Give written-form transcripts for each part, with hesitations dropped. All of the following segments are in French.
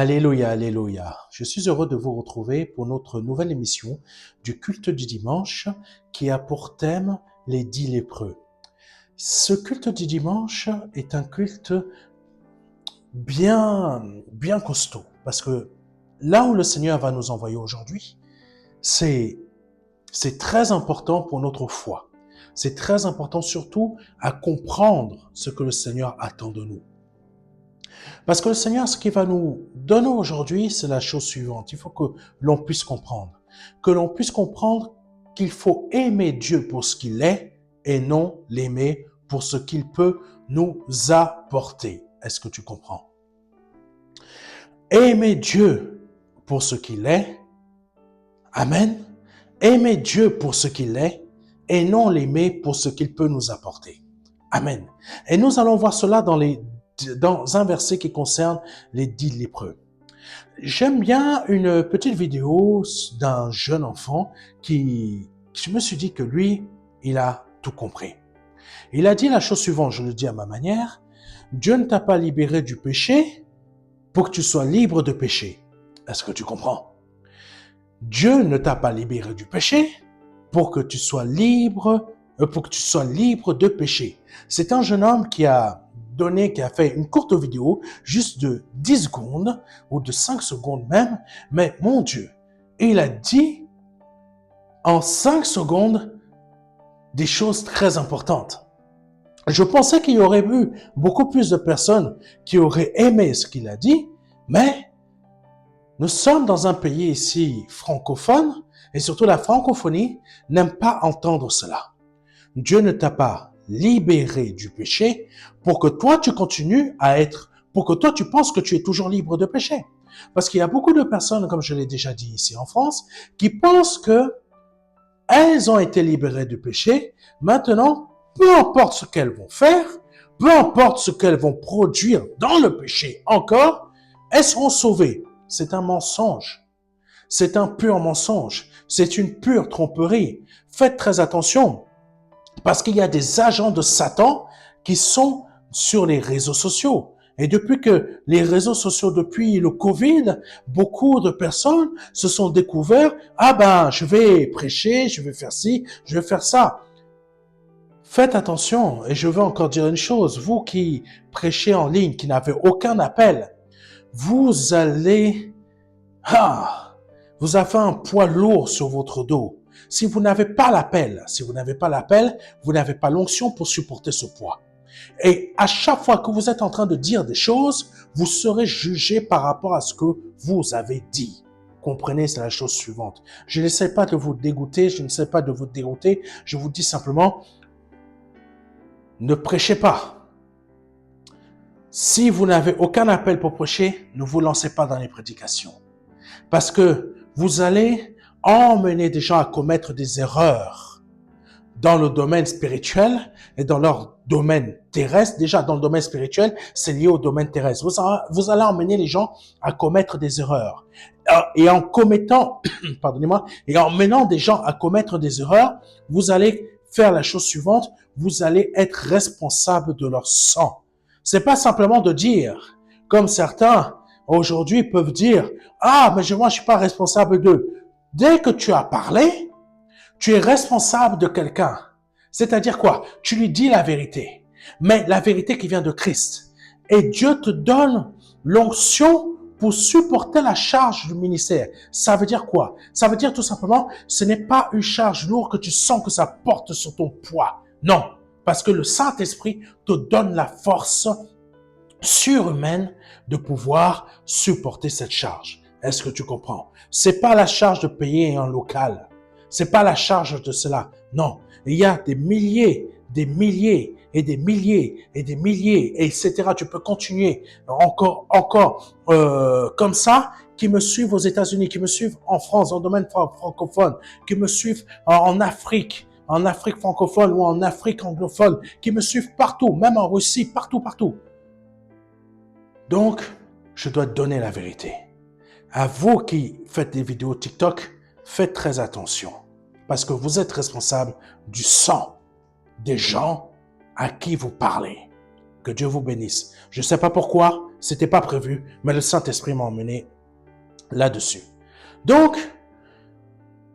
Alléluia, alléluia. Je suis heureux de vous retrouver pour notre nouvelle émission du culte du dimanche qui a pour thème les 10 lépreux. Ce culte du dimanche est un culte bien costaud parce que là où le Seigneur va nous envoyer aujourd'hui, c'est très important pour notre foi. C'est très important surtout à comprendre ce que le Seigneur attend de nous. Parce que le Seigneur, ce qu'il va nous donner aujourd'hui, c'est la chose suivante. Il faut que l'on puisse comprendre. Que l'on puisse comprendre qu'il faut aimer Dieu pour ce qu'il est et non l'aimer pour ce qu'il peut nous apporter. Est-ce que tu comprends? Aimer Dieu pour ce qu'il est. Amen. Aimer Dieu pour ce qu'il est et non l'aimer pour ce qu'il peut nous apporter. Amen. Et nous allons voir cela dans un verset qui concerne les 10 lépreux. J'aime bien une petite vidéo d'un jeune enfant je me suis dit que lui, il a tout compris. Il a dit la chose suivante, je le dis à ma manière, Dieu ne t'a pas libéré du péché pour que tu sois libre de péché. Est-ce que tu comprends? Dieu ne t'a pas libéré du péché pour que tu sois libre de péché. C'est un jeune homme qui a fait une courte vidéo, juste de 10 secondes, ou de 5 secondes même, mais mon Dieu, il a dit en 5 secondes des choses très importantes. Je pensais qu'il y aurait eu beaucoup plus de personnes qui auraient aimé ce qu'il a dit, mais nous sommes dans un pays ici francophone, et surtout la francophonie n'aime pas entendre cela. Dieu ne t'a pas libéré du péché pour que toi tu continues pour que toi tu penses que tu es toujours libre de péché. Parce qu'il y a beaucoup de personnes, comme je l'ai déjà dit ici en France, qui pensent que elles ont été libérées du péché. Maintenant, peu importe ce qu'elles vont faire, peu importe ce qu'elles vont produire dans le péché encore, elles seront sauvées. C'est un mensonge. C'est un pur mensonge. C'est une pure tromperie. Faites très attention. Parce qu'il y a des agents de Satan qui sont sur les réseaux sociaux. Et depuis que les réseaux sociaux, depuis le Covid, beaucoup de personnes se sont découverts, je vais prêcher, je vais faire ci, je vais faire ça. Faites attention, et je veux encore dire une chose, vous qui prêchez en ligne, qui n'avez aucun appel, vous avez un poids lourd sur votre dos. Si vous n'avez pas l'appel, vous n'avez pas l'onction pour supporter ce poids. Et à chaque fois que vous êtes en train de dire des choses, vous serez jugé par rapport à ce que vous avez dit. Comprenez, c'est la chose suivante. Je n'essaie pas de vous dégoûter, je n'essaie pas de vous dérouter, je vous dis simplement, ne prêchez pas. Si vous n'avez aucun appel pour prêcher, ne vous lancez pas dans les prédications. Parce que vous allez emmener des gens à commettre des erreurs dans le domaine spirituel et dans leur domaine terrestre. Déjà, dans le domaine spirituel, c'est lié au domaine terrestre. Vous allez emmener les gens à commettre des erreurs. Et en commettant, et en menant des gens à commettre des erreurs, vous allez faire la chose suivante, vous allez être responsable de leur sang. C'est pas simplement de dire, comme certains aujourd'hui peuvent dire, moi je suis pas responsable d'eux. Dès que tu as parlé, tu es responsable de quelqu'un. C'est-à-dire quoi? Tu lui dis la vérité. Mais la vérité qui vient de Christ. Et Dieu te donne l'onction pour supporter la charge du ministère. Ça veut dire quoi? Ça veut dire tout simplement, ce n'est pas une charge lourde que tu sens que ça porte sur ton poids. Non. Parce que le Saint-Esprit te donne la force surhumaine de pouvoir supporter cette charge. Est-ce que tu comprends? C'est pas la charge de payer un local. C'est pas la charge de cela. Non. Il y a des milliers, etc. Tu peux continuer encore comme ça, qui me suivent aux États-Unis, qui me suivent en France, dans le domaine francophone, qui me suivent en Afrique francophone ou en Afrique anglophone, qui me suivent partout, même en Russie, partout. Donc, je dois te donner la vérité. À vous qui faites des vidéos TikTok, faites très attention. Parce que vous êtes responsable du sang des gens à qui vous parlez. Que Dieu vous bénisse. Je ne sais pas pourquoi, C'était pas prévu, mais le Saint-Esprit m'a emmené là-dessus. Donc,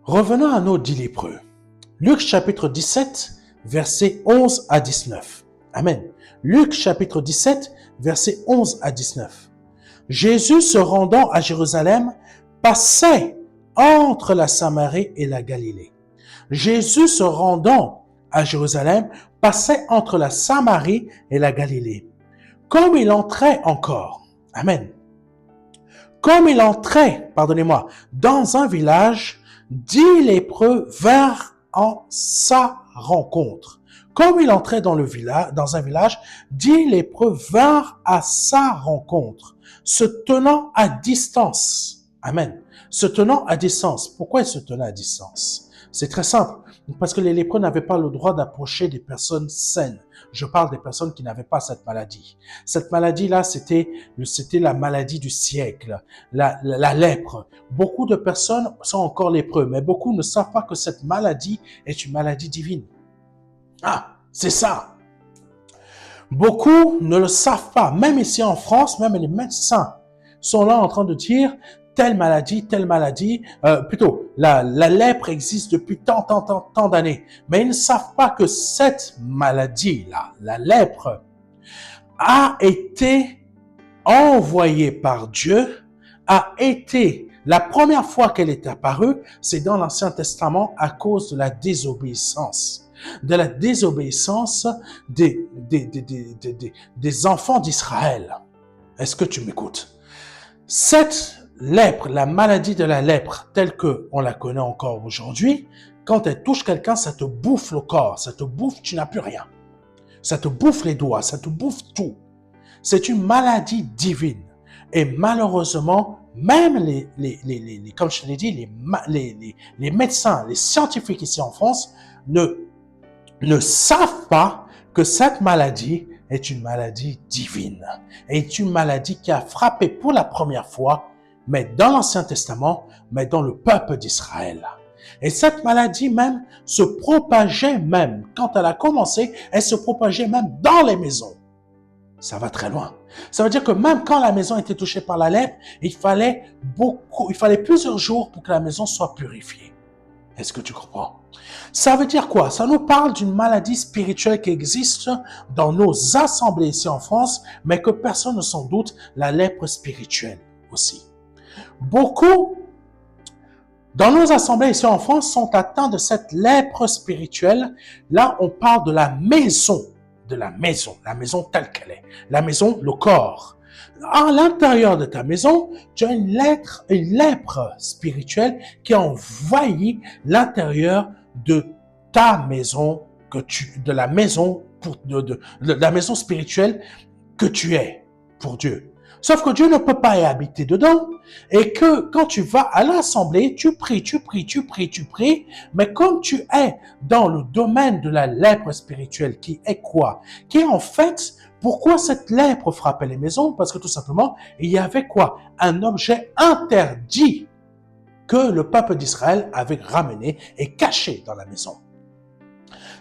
revenons à nos 10 lépreux. Luc chapitre 17, versets 11 à 19. Amen. Luc chapitre 17, versets 11 à 19. Jésus se rendant à Jérusalem, passait entre la Samarie et la Galilée. Jésus se rendant à Jérusalem, passait entre la Samarie et la Galilée. Comme il entrait encore, amen. Comme il entrait, pardonnez-moi, dans un village, 10 lépreux vinrent en sa rencontre. Comme il entrait dans un village, 10 lépreux vinrent à sa rencontre, se tenant à distance. Amen. Se tenant à distance. Pourquoi ils se tenaient à distance? C'est très simple. Parce que les lépreux n'avaient pas le droit d'approcher des personnes saines. Je parle des personnes qui n'avaient pas cette maladie. Cette maladie-là, c'était la maladie du siècle, la lèpre. Beaucoup de personnes sont encore lépreux, mais beaucoup ne savent pas que cette maladie est une maladie divine. Ah, c'est ça. Beaucoup ne le savent pas. Même ici en France, même les médecins sont là en train de dire telle maladie, la lèpre existe depuis tant d'années. Mais ils ne savent pas que cette maladie-là, la lèpre, a été envoyée par Dieu, la première fois qu'elle est apparue, c'est dans l'Ancien Testament à cause de la désobéissance. De la désobéissance des enfants d'Israël. Est-ce que tu m'écoutes? Cette lèpre, la maladie de la lèpre, telle qu'on la connaît encore aujourd'hui, quand elle touche quelqu'un, ça te bouffe le corps, ça te bouffe, tu n'as plus rien. Ça te bouffe les doigts, ça te bouffe tout. C'est une maladie divine. Et malheureusement, même comme je te l'ai dit, les médecins, les scientifiques ici en France ne savent pas que cette maladie est une maladie divine, est une maladie qui a frappé pour la première fois, mais dans l'Ancien Testament, mais dans le peuple d'Israël. Et cette maladie même se propageait même, quand elle a commencé, elle se propageait même dans les maisons. Ça va très loin. Ça veut dire que même quand la maison était touchée par la lèpre, il fallait plusieurs jours pour que la maison soit purifiée. Est-ce que tu comprends? Ça veut dire quoi? Ça nous parle d'une maladie spirituelle qui existe dans nos assemblées ici en France, mais que personne ne s'en doute, la lèpre spirituelle aussi. Beaucoup, dans nos assemblées ici en France, sont atteints de cette lèpre spirituelle. Là, on parle de la maison la maison telle qu'elle est, la maison, le corps. À l'intérieur de ta maison, tu as une lèpre spirituelle qui a envahi l'intérieur de ta maison, de la maison spirituelle que tu es pour Dieu. Sauf que Dieu ne peut pas y habiter dedans et que quand tu vas à l'assemblée, tu pries, mais comme tu es dans le domaine de la lèpre spirituelle qui est quoi? Qui est en fait, pourquoi cette lèpre frappait les maisons? Parce que tout simplement, il y avait quoi? Un objet interdit que le peuple d'Israël avait ramené et caché dans la maison.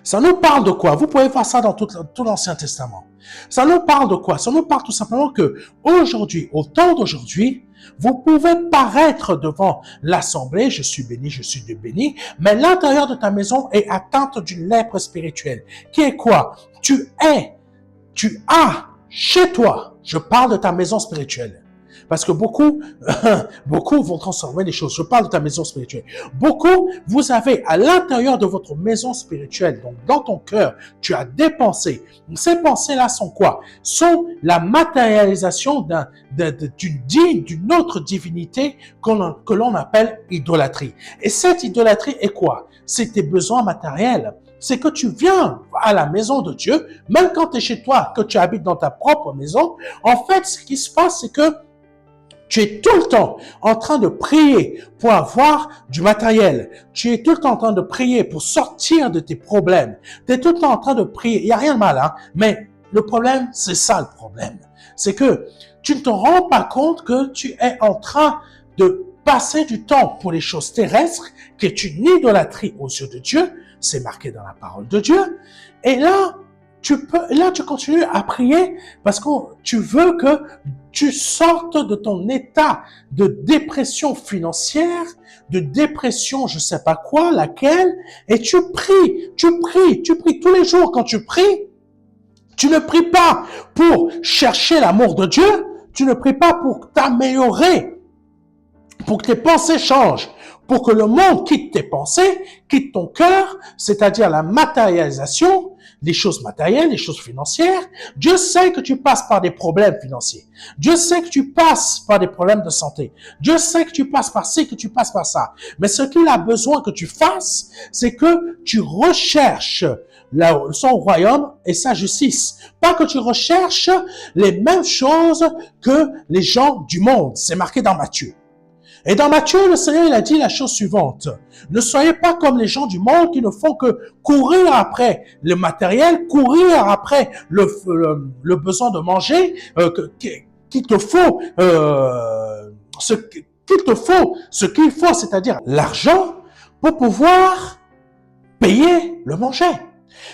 Ça nous parle de quoi? Vous pouvez voir ça dans tout l'Ancien Testament. Ça nous parle de quoi? Ça nous parle tout simplement que aujourd'hui, au temps d'aujourd'hui, vous pouvez paraître devant l'assemblée, je suis béni, mais l'intérieur de ta maison est atteinte d'une lèpre spirituelle. Qui est quoi? Tu as chez toi, je parle de ta maison spirituelle. Parce que beaucoup vont transformer les choses. Je parle de ta maison spirituelle. Beaucoup, vous avez à l'intérieur de votre maison spirituelle, donc dans ton cœur, tu as des pensées. Ces pensées-là sont quoi? Sont la matérialisation d'une autre divinité que l'on appelle idolâtrie. Et cette idolâtrie est quoi? C'est tes besoins matériels. C'est que tu viens à la maison de Dieu, même quand tu es chez toi, que tu habites dans ta propre maison. En fait, ce qui se passe, c'est que tu es tout le temps en train de prier pour avoir du matériel. Tu es tout le temps en train de prier pour sortir de tes problèmes. Tu es tout le temps en train de prier. Il n'y a rien de mal, hein? Mais le problème, c'est ça le problème. C'est que tu ne te rends pas compte que tu es en train de passer du temps pour les choses terrestres, qui est une idolâtrie aux yeux de Dieu. C'est marqué dans la parole de Dieu. Et là, là, tu continues à prier parce que tu veux que tu sortes de ton état de dépression financière, de dépression, je sais pas quoi, laquelle, et tu pries tous les jours. Quand tu pries, tu ne pries pas pour chercher l'amour de Dieu, tu ne pries pas pour t'améliorer, pour que tes pensées changent, pour que le monde quitte tes pensées, quitte ton cœur, c'est-à-dire la matérialisation, les choses matérielles, les choses financières. Dieu sait que tu passes par des problèmes financiers. Dieu sait que tu passes par des problèmes de santé. Dieu sait que tu passes par ci, que tu passes par ça. Mais ce qu'il a besoin que tu fasses, c'est que tu recherches son royaume et sa justice. Pas que tu recherches les mêmes choses que les gens du monde. C'est marqué dans Matthieu. Et dans Matthieu, le Seigneur, il a dit la chose suivante. Ne soyez pas comme les gens du monde qui ne font que courir après le matériel, courir après le besoin de manger, qu'il te faut, ce qu'il faut, c'est-à-dire l'argent pour pouvoir payer le manger.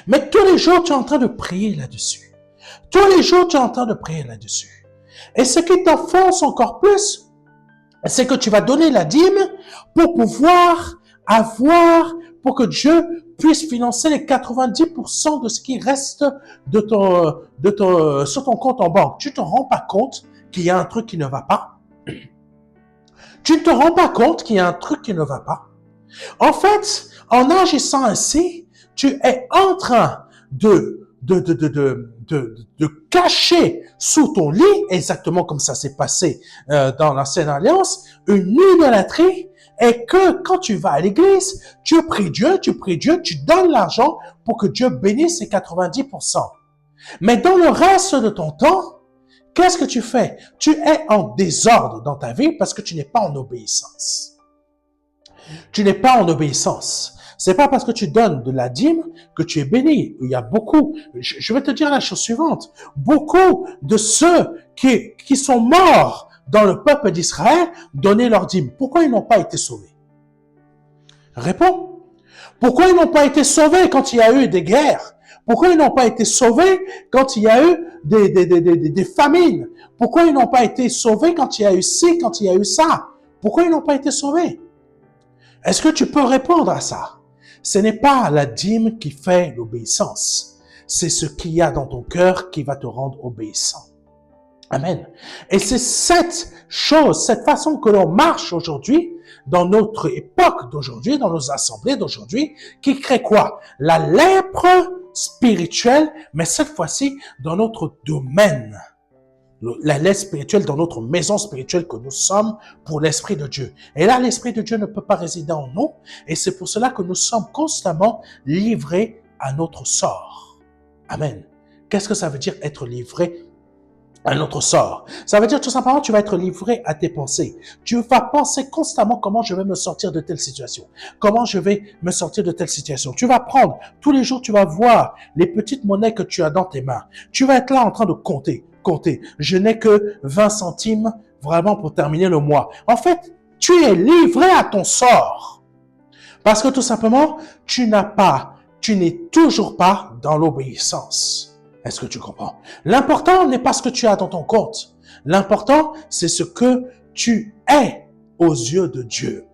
Mais tous les jours, tu es en train de prier là-dessus. Tous les jours, tu es en train de prier là-dessus. Et ce qui t'enfonce encore plus, c'est que tu vas donner la dîme pour pouvoir pour que Dieu puisse financer les 90% de ce qui reste sur ton compte en banque. Tu te rends pas compte qu'il y a un truc qui ne va pas? Tu ne te rends pas compte qu'il y a un truc qui ne va pas? En fait, en agissant ainsi, tu es en train de cacher sous ton lit, exactement comme ça s'est passé dans l'Ancienne Alliance, une idolâtrie, et que quand tu vas à l'église, tu pries Dieu, tu donnes l'argent pour que Dieu bénisse ces 90%. Mais dans le reste de ton temps, qu'est-ce que tu fais? Tu es en désordre dans ta vie parce que tu n'es pas en obéissance. Tu n'es pas en obéissance. C'est pas parce que tu donnes de la dîme que tu es béni. Il y a beaucoup, je vais te dire la chose suivante, beaucoup de ceux qui sont morts dans le peuple d'Israël donnaient leur dîme. Pourquoi ils n'ont pas été sauvés? Réponds. Pourquoi ils n'ont pas été sauvés quand il y a eu des guerres? Pourquoi ils n'ont pas été sauvés quand il y a eu des famines? Pourquoi ils n'ont pas été sauvés quand il y a eu ci, quand il y a eu ça? Pourquoi ils n'ont pas été sauvés? Est-ce que tu peux répondre à ça? Ce n'est pas la dîme qui fait l'obéissance. C'est ce qu'il y a dans ton cœur qui va te rendre obéissant. Amen. Et c'est cette chose, cette façon que l'on marche aujourd'hui, dans notre époque d'aujourd'hui, dans nos assemblées d'aujourd'hui, qui crée quoi? La lèpre spirituelle, mais cette fois-ci dans notre domaine. La lèpre spirituelle dans notre maison spirituelle que nous sommes pour l'Esprit de Dieu. Et là, l'Esprit de Dieu ne peut pas résider en nous, et c'est pour cela que nous sommes constamment livrés à notre sort. Amen. Qu'est-ce que ça veut dire être livré à notre sort? Ça veut dire tout simplement tu vas être livré à tes pensées. Tu vas penser constamment comment je vais me sortir de telle situation. Comment je vais me sortir de telle situation. Tu vas prendre, tous les jours tu vas voir les petites monnaies que tu as dans tes mains. Tu vas être là en train de compter. Je n'ai que 20 centimes vraiment pour terminer le mois. En fait, tu es livré à ton sort. Parce que tout simplement, tu n'es toujours pas dans l'obéissance. Est-ce que tu comprends? L'important n'est pas ce que tu as dans ton compte. L'important, c'est ce que tu es aux yeux de Dieu.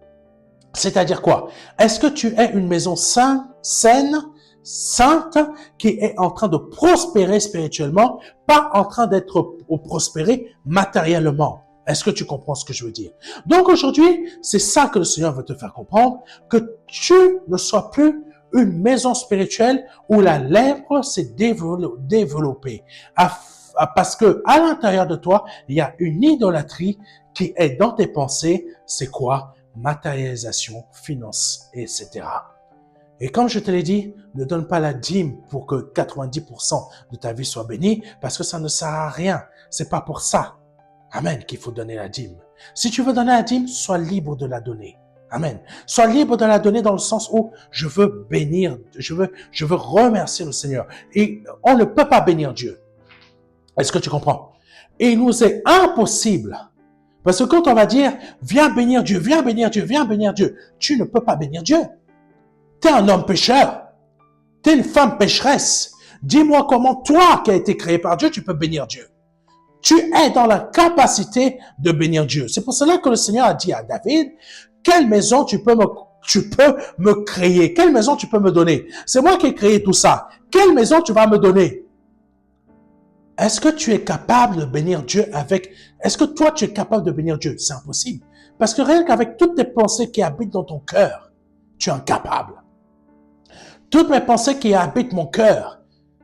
C'est-à-dire quoi? Est-ce que tu es une maison saine, sainte, qui est en train de prospérer spirituellement, pas en train d'être prospérer matériellement? Est-ce que tu comprends ce que je veux dire? Donc aujourd'hui, c'est ça que le Seigneur veut te faire comprendre, que tu ne sois plus une maison spirituelle où la lèpre s'est développée. Parce que à l'intérieur de toi, il y a une idolâtrie qui est dans tes pensées. C'est quoi? Matérialisation, finance, etc. Et comme je te l'ai dit, ne donne pas la dîme pour que 90% de ta vie soit bénie, parce que ça ne sert à rien. C'est pas pour ça. Amen, qu'il faut donner la dîme. Si tu veux donner la dîme, sois libre de la donner. Amen. Sois libre de la donner dans le sens où je veux bénir, je veux remercier le Seigneur. Et on ne peut pas bénir Dieu. Est-ce que tu comprends? Et il nous est impossible. Parce que quand on va dire, viens bénir Dieu, viens bénir Dieu, viens bénir Dieu, tu ne peux pas bénir Dieu. Tu es un homme pécheur. Tu es une femme pécheresse. Dis-moi comment toi, qui as été créé par Dieu, tu peux bénir Dieu. Tu es dans la capacité de bénir Dieu. C'est pour cela que le Seigneur a dit à David, quelle maison tu peux me créer? Quelle maison tu peux me donner? C'est moi qui ai créé tout ça. Quelle maison tu vas me donner? Est-ce que tu es capable de bénir Dieu est-ce que toi tu es capable de bénir Dieu? C'est impossible. Parce que rien qu'avec toutes tes pensées qui habitent dans ton cœur, tu es incapable. Toutes mes pensées qui habitent mon cœur,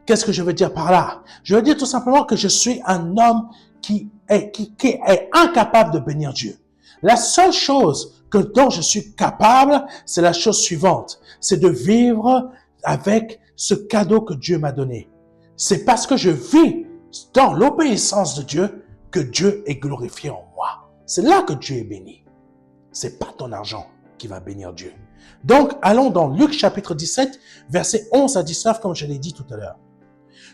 qu'est-ce que je veux dire par là? Je veux dire tout simplement que je suis un homme qui est incapable de bénir Dieu. La seule chose dont je suis capable, c'est la chose suivante. C'est de vivre avec ce cadeau que Dieu m'a donné. C'est parce que je vis dans l'obéissance de Dieu que Dieu est glorifié en moi. C'est là que Dieu est béni. C'est pas ton argent qui va bénir Dieu. Donc, allons dans Luc chapitre 17, versets 11 à 19, comme je l'ai dit tout à l'heure.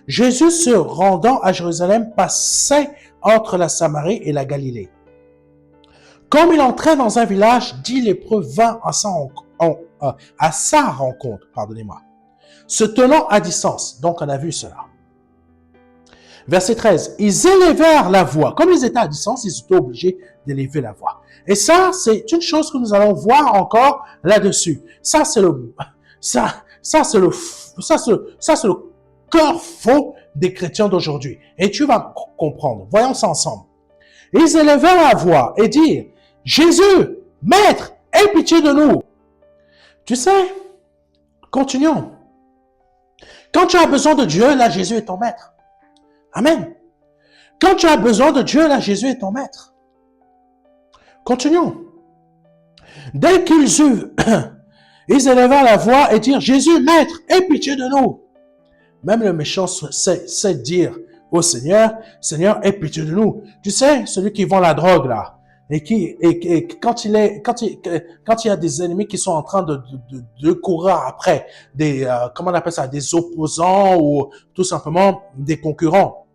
Jésus se rendant à Jérusalem passait entre la Samarie et la Galilée. Comme il entrait dans un village, 10 lépreux vinrent à sa rencontre, se tenant à distance. Donc, on a vu cela. Verset 13. Ils élevèrent la voix. Comme ils étaient à distance, ils étaient obligés d'élever la voix. Et ça, c'est une chose que nous allons voir encore là-dessus. Ça, c'est le cœur faux des chrétiens d'aujourd'hui. Et tu vas comprendre. Voyons ça ensemble. Ils élevèrent la voix et dirent, Jésus, Maître, aie pitié de nous. Tu sais, continuons. Quand tu as besoin de Dieu, là, Jésus est ton maître. Amen. Quand tu as besoin de Dieu, là, Jésus est ton maître. Continuons. Dès qu'ils eurent, ils élevèrent la voix et dirent, Jésus, Maître, aie pitié de nous. Même le méchant sait dire au Seigneur, Seigneur, aie pitié de nous. Tu sais, celui qui vend la drogue, là, et quand il y a des ennemis qui sont en train de courir après comment on appelle ça, des opposants ou tout simplement des concurrents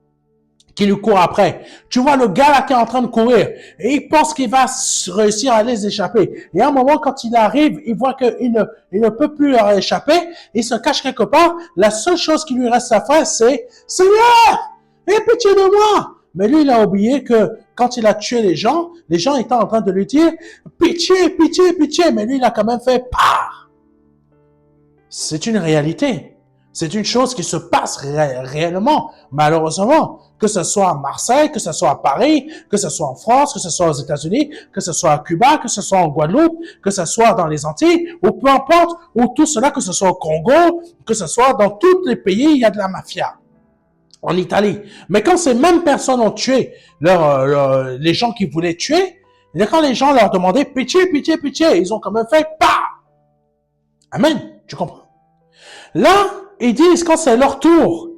qui lui courent après. Tu vois le gars là qui est en train de courir et il pense qu'il va réussir à les échapper. Et à un moment, quand il arrive, il voit qu'il ne peut plus leur échapper. Il se cache quelque part. La seule chose qui lui reste à faire, c'est « Seigneur, aie pitié de moi !» Mais lui, il a oublié que quand il a tué les gens étaient en train de lui dire « Pitié, pitié, pitié !» Mais lui, il a quand même fait « Pah !» C'est une réalité. C'est une chose qui se passe réellement, malheureusement. Que ce soit à Marseille, que ce soit à Paris, que ce soit en France, que ce soit aux États-Unis, que ce soit à Cuba, que ce soit en Guadeloupe, que ce soit dans les Antilles, ou peu importe, ou tout cela, que ce soit au Congo, que ce soit dans tous les pays, il y a de la mafia. En Italie. Mais quand ces mêmes personnes ont tué les gens qui voulaient tuer, et quand les gens leur demandaient pitié, pitié, pitié, ils ont quand même fait pas. Amen. Tu comprends? Là, ils disent quand c'est leur tour,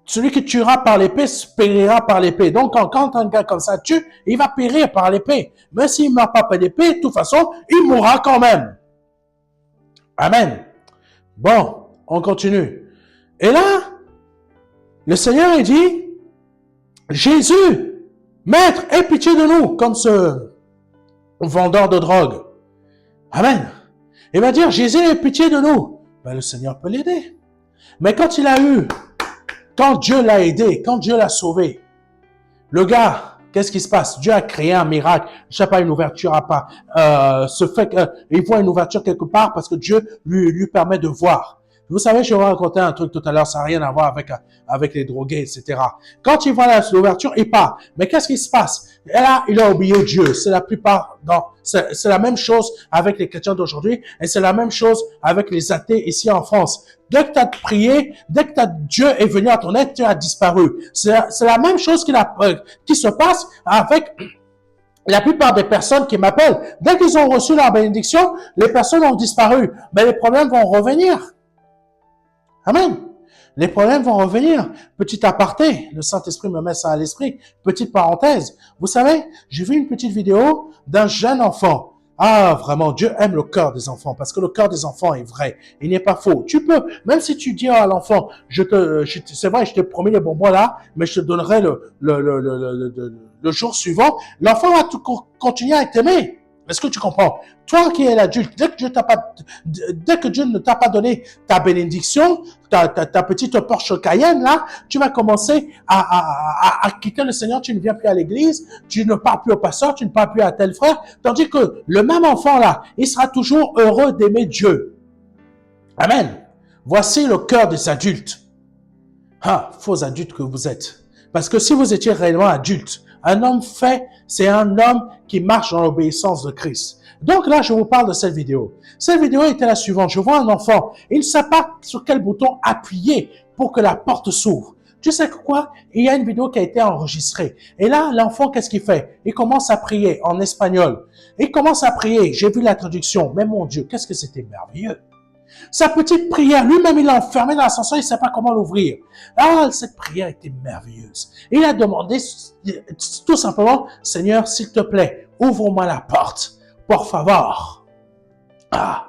celui qui tuera par l'épée périra par l'épée. Donc, quand un gars comme ça tue, il va périr par l'épée. Mais s'il ne meurt pas par l'épée, de toute façon, il mourra quand même. Amen. Bon, on continue. Et là, le Seigneur, il dit, Jésus, Maître, aie pitié de nous, comme ce vendeur de drogue. Amen. Il va dire, Jésus, aie pitié de nous. Ben, le Seigneur peut l'aider. Mais quand Dieu l'a aidé, quand Dieu l'a sauvé, le gars, qu'est-ce qui se passe? Dieu a créé un miracle. Je sais pas, une ouverture à part. Il voit une ouverture quelque part parce que Dieu lui permet de voir. Vous savez, je vais vous raconter un truc tout à l'heure, ça n'a rien à voir avec les drogués, etc. Quand il voit l'ouverture, il part. Mais qu'est-ce qui se passe? Et là, il a oublié Dieu. C'est la même chose avec les chrétiens d'aujourd'hui et c'est la même chose avec les athées ici en France. Dès que tu as prié, dès que Dieu est venu à ton aide, tu as disparu. C'est la même chose qui se passe avec la plupart des personnes qui m'appellent. Dès qu'ils ont reçu la bénédiction, les personnes ont disparu. Mais les problèmes vont revenir. Amen. Les problèmes vont revenir. Petit aparté, le Saint-Esprit me met ça à l'esprit. Petite parenthèse. Vous savez, j'ai vu une petite vidéo d'un jeune enfant. Ah, vraiment, Dieu aime le cœur des enfants parce que le cœur des enfants est vrai. Il n'est pas faux. Tu peux, même si tu dis à l'enfant, c'est vrai, je t'ai promis les bonbons là, mais je te donnerai le jour suivant. L'enfant va continuer à t'aimer. Est-ce que tu comprends? Toi qui es l'adulte, dès que Dieu ne t'a pas donné ta bénédiction, ta petite Porsche Cayenne, là, tu vas commencer à quitter le Seigneur, tu ne viens plus à l'église, tu ne parles plus au pasteur, tu ne parles plus à tel frère, tandis que le même enfant, là, il sera toujours heureux d'aimer Dieu. Amen. Voici le cœur des adultes. Ah, faux adultes que vous êtes. Parce que si vous étiez réellement adulte, un homme fait, c'est un homme qui marche dans l'obéissance de Christ. Donc là, je vous parle de cette vidéo. Cette vidéo était la suivante. Je vois un enfant. Il ne sait pas sur quel bouton appuyer pour que la porte s'ouvre. Tu sais quoi? Il y a une vidéo qui a été enregistrée. Et là, l'enfant, qu'est-ce qu'il fait? Il commence à prier en espagnol. Il commence à prier. J'ai vu la traduction. Mais mon Dieu, qu'est-ce que c'était merveilleux. Sa petite prière, lui-même, il l'a enfermé dans l'ascenseur, il ne sait pas comment l'ouvrir. Ah, cette prière était merveilleuse. Il a demandé tout simplement, Seigneur, s'il te plaît, ouvre-moi la porte, por favor. Ah,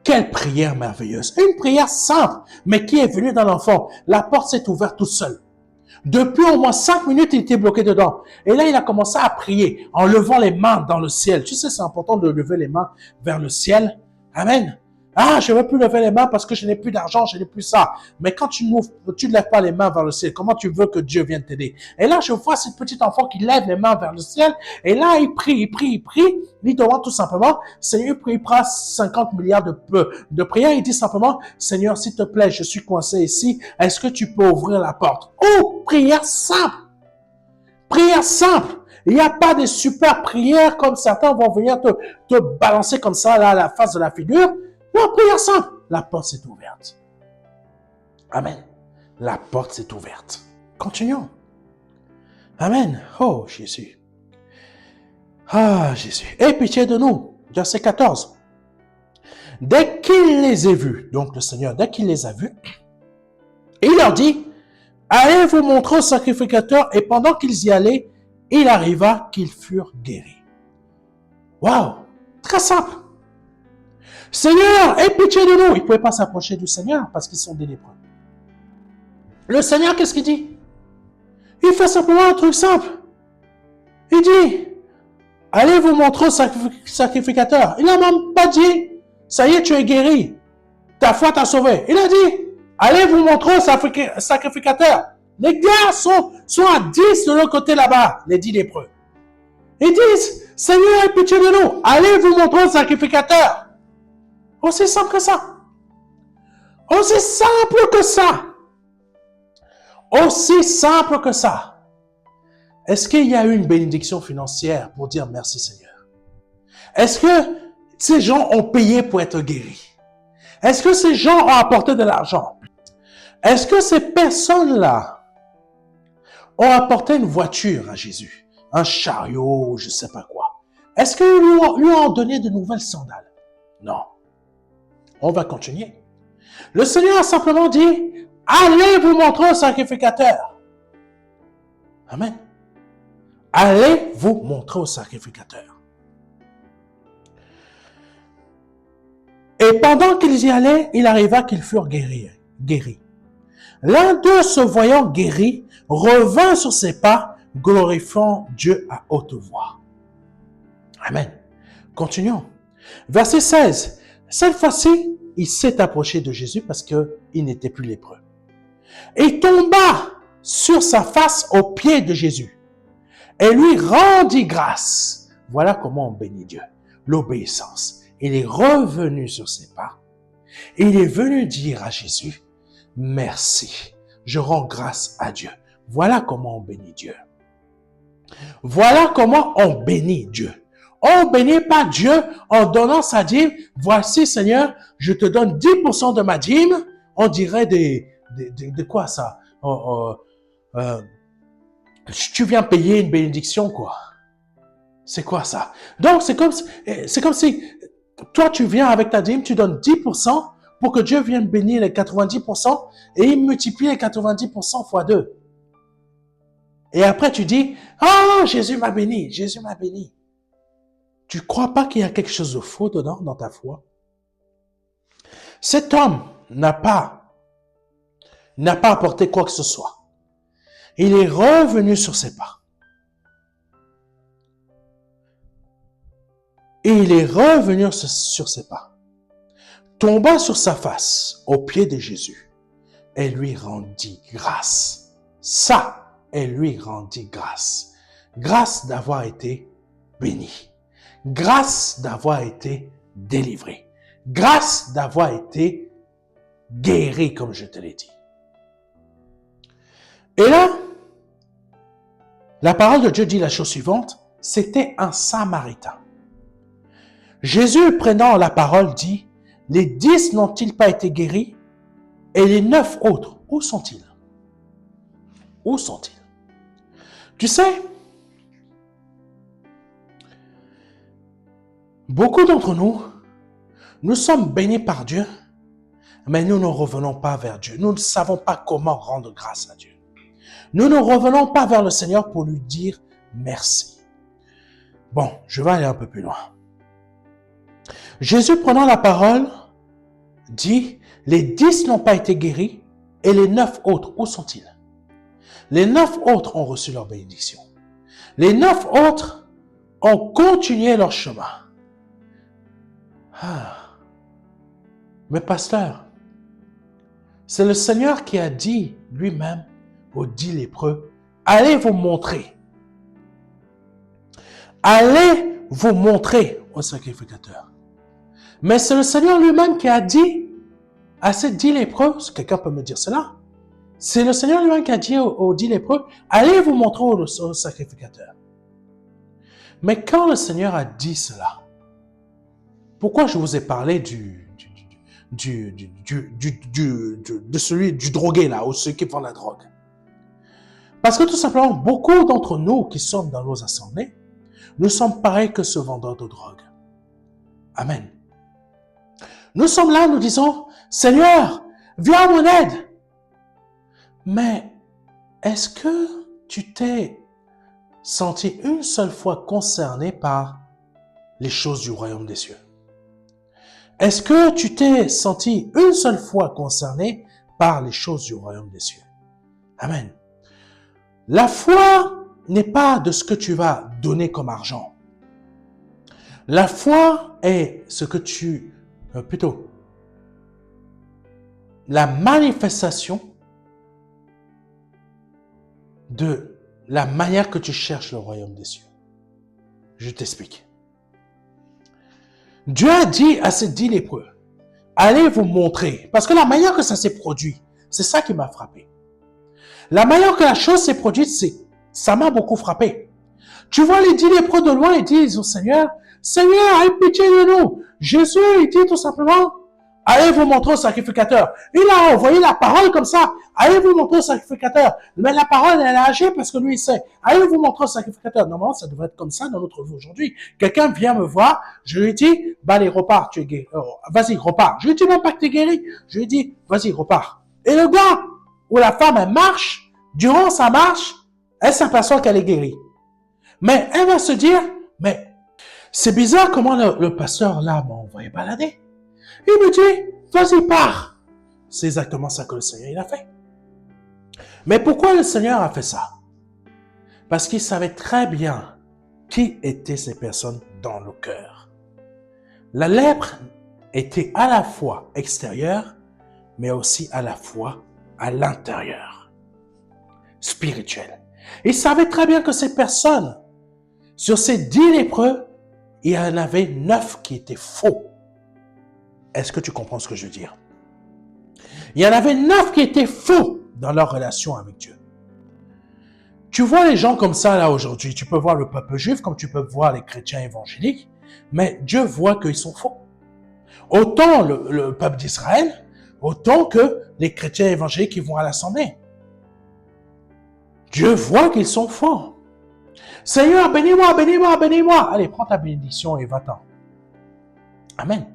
quelle prière merveilleuse. Une prière simple, mais qui est venue dans l'enfant. La porte s'est ouverte toute seule. Depuis au moins 5 minutes, il était bloqué dedans. Et là, il a commencé à prier en levant les mains dans le ciel. Tu sais, c'est important de lever les mains vers le ciel. Amen. Ah, je ne veux plus lever les mains parce que je n'ai plus d'argent, je n'ai plus ça. Mais quand tu ne lèves pas les mains vers le ciel, comment tu veux que Dieu vienne t'aider? Et là, je vois ce petit enfant qui lève les mains vers le ciel. Et là, il prie. Il demande tout simplement, Seigneur, il prend 50 milliards de prières. Il dit simplement, Seigneur, s'il te plaît, je suis coincé ici. Est-ce que tu peux ouvrir la porte? Oh, prière simple. Prière simple. Il n'y a pas de super prières comme certains vont venir te balancer comme ça là, à la face de la figure. Non, prière simple. La porte s'est ouverte. Amen. La porte s'est ouverte. Continuons. Amen. Oh, Jésus. Ah, Jésus. Aie pitié de nous. Verset 14. Dès qu'il les a vus, donc le Seigneur, dès qu'il les a vus, il leur dit, allez vous montrer au sacrificateur. Et pendant qu'ils y allaient, il arriva qu'ils furent guéris. Waouh. Très simple. Seigneur, aie pitié de nous. Ils ne pouvaient pas s'approcher du Seigneur parce qu'ils sont des lépreux. Le Seigneur, qu'est-ce qu'il dit? Il fait simplement un truc simple. Il dit, allez vous montrer au sacrificateur. Il n'a même pas dit, ça y est, tu es guéri. Ta foi t'a sauvé. Il a dit, allez vous montrer au sacrificateur. Les gars sont à 10 de l'autre côté là-bas, les 10 lépreux. Ils disent, Seigneur, aie pitié de nous. Allez vous montrer au sacrificateur. Aussi simple que ça. Aussi simple que ça. Aussi simple que ça. Est-ce qu'il y a eu une bénédiction financière pour dire merci Seigneur? Est-ce que ces gens ont payé pour être guéris? Est-ce que ces gens ont apporté de l'argent? Est-ce que ces personnes-là ont apporté une voiture à Jésus? Un chariot, je ne sais pas quoi. Est-ce qu'ils lui ont donné de nouvelles sandales? Non. On va continuer. Le Seigneur a simplement dit, allez vous montrer au sacrificateur. Amen. Allez vous montrer au sacrificateur. Et pendant qu'ils y allaient, il arriva qu'ils furent guéris. L'un d'eux, se voyant guéri, revint sur ses pas, glorifiant Dieu à haute voix. Amen. Continuons. Verset 16. Cette fois-ci, il s'est approché de Jésus parce qu'il n'était plus lépreux. Il tomba sur sa face aux pieds de Jésus et lui rendit grâce. Voilà comment on bénit Dieu. L'obéissance. Il est revenu sur ses pas. Il est venu dire à Jésus, merci. Je rends grâce à Dieu. Voilà comment on bénit Dieu. Voilà comment on bénit Dieu. On ne bénit pas Dieu en donnant sa dîme. Voici, Seigneur, je te donne 10% de ma dîme. On dirait de quoi ça? Tu viens payer une bénédiction, quoi. C'est quoi ça? Donc, c'est comme si toi, tu viens avec ta dîme, tu donnes 10% pour que Dieu vienne bénir les 90% et il multiplie les 90% fois 2. Et après, tu dis, ah, Jésus m'a béni, Jésus m'a béni. Tu ne crois pas qu'il y a quelque chose de faux dedans, dans ta foi? Cet homme n'a pas apporté quoi que ce soit. Il est revenu sur ses pas. Et il est revenu sur ses pas, tomba sur sa face aux pieds de Jésus et lui rendit grâce. Ça, elle lui rendit grâce. Grâce d'avoir été béni. Grâce d'avoir été délivré. Grâce d'avoir été guéri, comme je te l'ai dit. Et là, la parole de Dieu dit la chose suivante, c'était un Samaritain. Jésus, prenant la parole, dit, les 10 n'ont-ils pas été guéris? Et les 9 autres, où sont-ils? Où sont-ils? Tu sais, beaucoup d'entre nous, nous sommes bénis par Dieu, mais nous ne revenons pas vers Dieu. Nous ne savons pas comment rendre grâce à Dieu. Nous ne revenons pas vers le Seigneur pour lui dire merci. Bon, je vais aller un peu plus loin. Jésus, prenant la parole, dit, les 10 n'ont pas été guéris et les 9 autres, où sont-ils? Les 9 autres ont reçu leur bénédiction. Les 9 autres ont continué leur chemin. Mais pasteur, c'est le Seigneur qui a dit lui-même aux 10 lépreux, allez vous montrer. Allez vous montrer au sacrificateur. Mais c'est le Seigneur lui-même qui a dit à ces 10 lépreux, quelqu'un peut me dire cela, c'est le Seigneur lui-même qui a dit aux 10 lépreux, allez vous montrer au sacrificateur. Mais quand le Seigneur a dit cela, pourquoi je vous ai parlé de celui du drogué là, ou ceux qui font la drogue? Parce que tout simplement, beaucoup d'entre nous qui sommes dans nos assemblées, nous sommes pareils que ce vendeur de drogue. Amen. Nous sommes là, nous disons, Seigneur, viens à mon aide. Mais est-ce que tu t'es senti une seule fois concerné par les choses du royaume des cieux? Est-ce que tu t'es senti une seule fois concerné par les choses du royaume des cieux? Amen. La foi n'est pas de ce que tu vas donner comme argent. La foi est ce que plutôt, la manifestation de la manière que tu cherches le royaume des cieux. Je t'explique. Dieu a dit à ces 10 lépreux, allez vous montrer. Parce que la manière que ça s'est produit, c'est ça qui m'a frappé. La manière que la chose s'est produite, ça m'a beaucoup frappé. Tu vois les 10 lépreux de loin et disent au Seigneur, Seigneur, aie pitié de nous. Jésus, il dit tout simplement, allez vous montrer au sacrificateur. Il a envoyé la parole comme ça. Allez vous montrer au sacrificateur. Mais la parole, elle a agi parce que lui, il sait. Allez vous montrer au sacrificateur. Normalement, ça devrait être comme ça dans notre vie aujourd'hui. Quelqu'un vient me voir. Je lui dis, bah, allez, repars, tu es guéri. Vas-y, repars. Je lui dis même pas que tu es guéri. Je lui dis, vas-y, repars. Et le gars, ou la femme, elle marche. Durant sa marche, elle s'aperçoit qu'elle est guérie. Mais elle va se dire, mais c'est bizarre comment le pasteur là m'a envoyé balader. Il me dit, vas-y, pars. C'est exactement ça que le Seigneur il a fait. Mais pourquoi le Seigneur a fait ça? Parce qu'il savait très bien qui étaient ces personnes dans le cœur. La lèpre était à la fois extérieure, mais aussi à la fois à l'intérieur, spirituel. Il savait très bien que ces personnes, sur ces 10 lépreux, il y en avait 9 qui étaient faux. Est-ce que tu comprends ce que je veux dire? Il y en avait 9 qui étaient faux dans leur relation avec Dieu. Tu vois les gens comme ça là aujourd'hui, tu peux voir le peuple juif comme tu peux voir les chrétiens évangéliques, mais Dieu voit qu'ils sont faux. Autant le peuple d'Israël, autant que les chrétiens évangéliques qui vont à l'assemblée. Dieu voit qu'ils sont faux. Seigneur, bénis-moi, bénis-moi, bénis-moi. Allez, prends ta bénédiction et va-t'en. Amen.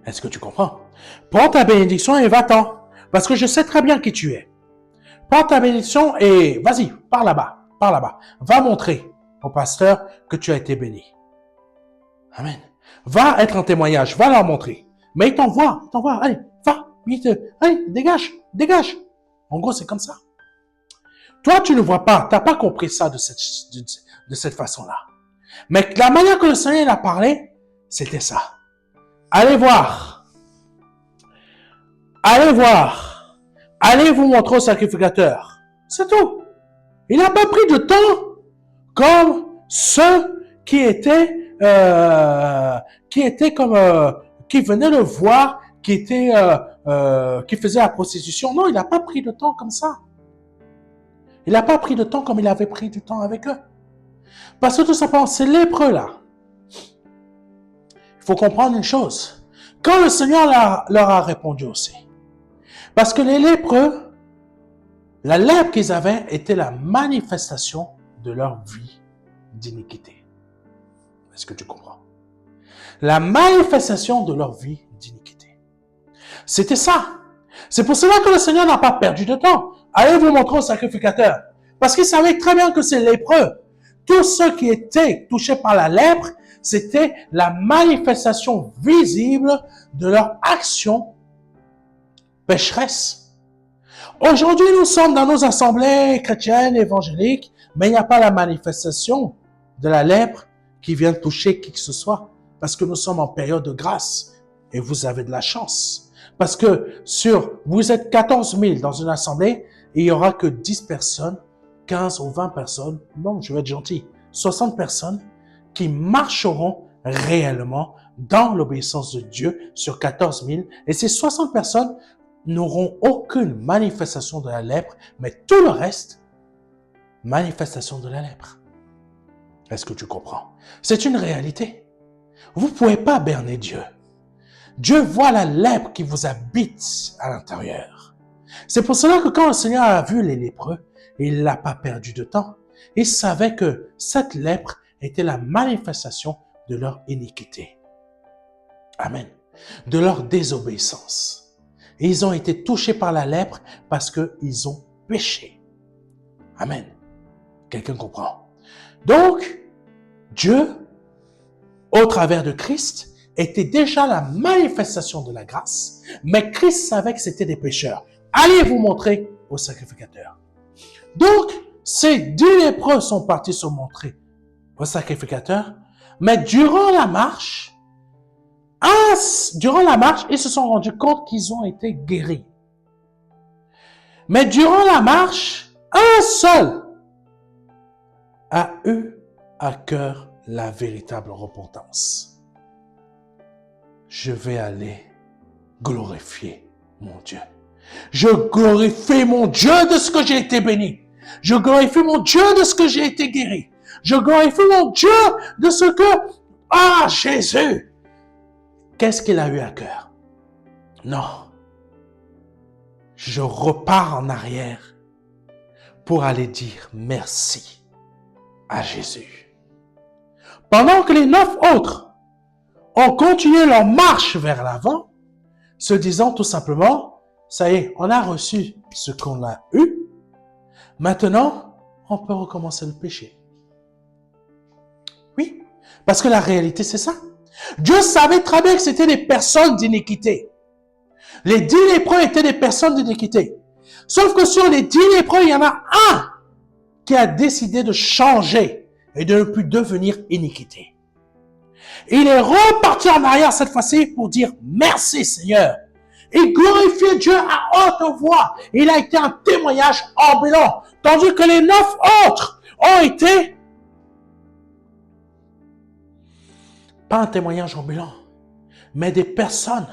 Est-ce que tu comprends? Prends ta bénédiction et va-t'en. Parce que je sais très bien qui tu es. Prends ta bénédiction et vas-y, pars là-bas, pars là-bas. Va montrer au pasteur que tu as été béni. Amen. Va être un témoignage, va leur montrer. Mais il t'envoie, allez, va, allez, dégage, dégage. En gros, c'est comme ça. Toi, tu ne vois pas, tu n'as pas compris ça de cette façon-là. Mais la manière que le Seigneur a parlé, c'était ça. Allez voir. Allez voir. Allez vous montrer au sacrificateur. C'est tout. Il n'a pas pris de temps comme ceux qui venaient le voir, qui faisaient la prostitution. Non, il n'a pas pris de temps comme ça. Il n'a pas pris de temps comme il avait pris du temps avec eux. Parce que tout simplement, ces lépreux-là, il faut comprendre une chose. Quand le Seigneur leur a répondu aussi, parce que les lépreux, la lèpre qu'ils avaient était la manifestation de leur vie d'iniquité. Est-ce que tu comprends? La manifestation de leur vie d'iniquité. C'était ça. C'est pour cela que le Seigneur n'a pas perdu de temps. Allez vous montrer au sacrificateur. Parce qu'il savait très bien que ces lépreux, tous ceux qui étaient touchés par la lèpre, c'était la manifestation visible de leur action pécheresse. Aujourd'hui, nous sommes dans nos assemblées chrétiennes, évangéliques, mais il n'y a pas la manifestation de la lèpre qui vient toucher qui que ce soit. Parce que nous sommes en période de grâce et vous avez de la chance. Parce que vous êtes 14 000 dans une assemblée et il n'y aura que 10 personnes, 15 ou 20 personnes, non, je vais être gentil, 60 personnes qui marcheront réellement dans l'obéissance de Dieu sur 14 000. Et ces 60 personnes n'auront aucune manifestation de la lèpre, mais tout le reste, manifestation de la lèpre. Est-ce que tu comprends? C'est une réalité. Vous ne pouvez pas berner Dieu. Dieu voit la lèpre qui vous habite à l'intérieur. C'est pour cela que quand le Seigneur a vu les lépreux, il n'a pas perdu de temps. Il savait que cette lèpre était la manifestation de leur iniquité. Amen. De leur désobéissance. Et ils ont été touchés par la lèpre parce qu'ils ont péché. Amen. Quelqu'un comprend? Donc, Dieu, au travers de Christ, était déjà la manifestation de la grâce, mais Christ savait que c'était des pécheurs. Allez vous montrer au sacrificateur. Donc, ces 10 lépreux sont partis se montrer au sacrificateur, mais durant la marche, ils se sont rendus compte qu'ils ont été guéris. Mais durant la marche, un seul a eu à cœur la véritable repentance. Je vais aller glorifier mon Dieu. Je glorifie mon Dieu de ce que j'ai été béni. Je glorifie mon Dieu de ce que j'ai été guéri. Je glorifie mon Dieu de ce que... Jésus! Qu'est-ce qu'il a eu à cœur? Non. Je repars en arrière pour aller dire merci à Jésus. Pendant que les 9 autres ont continué leur marche vers l'avant, se disant tout simplement, ça y est, on a reçu ce qu'on a eu, maintenant, on peut recommencer le péché. Oui, parce que la réalité, c'est ça. Dieu savait très bien que c'était des personnes d'iniquité. Les 10 lépreux étaient des personnes d'iniquité. Sauf que sur les 10 lépreux, il y en a un qui a décidé de changer et de ne plus devenir iniquité. Il est reparti en arrière cette fois-ci pour dire merci Seigneur. Il glorifiait Dieu à haute voix. Il a été un témoignage ambulant, tandis que les 9 autres ont été pas un témoignage ambulant, mais des personnes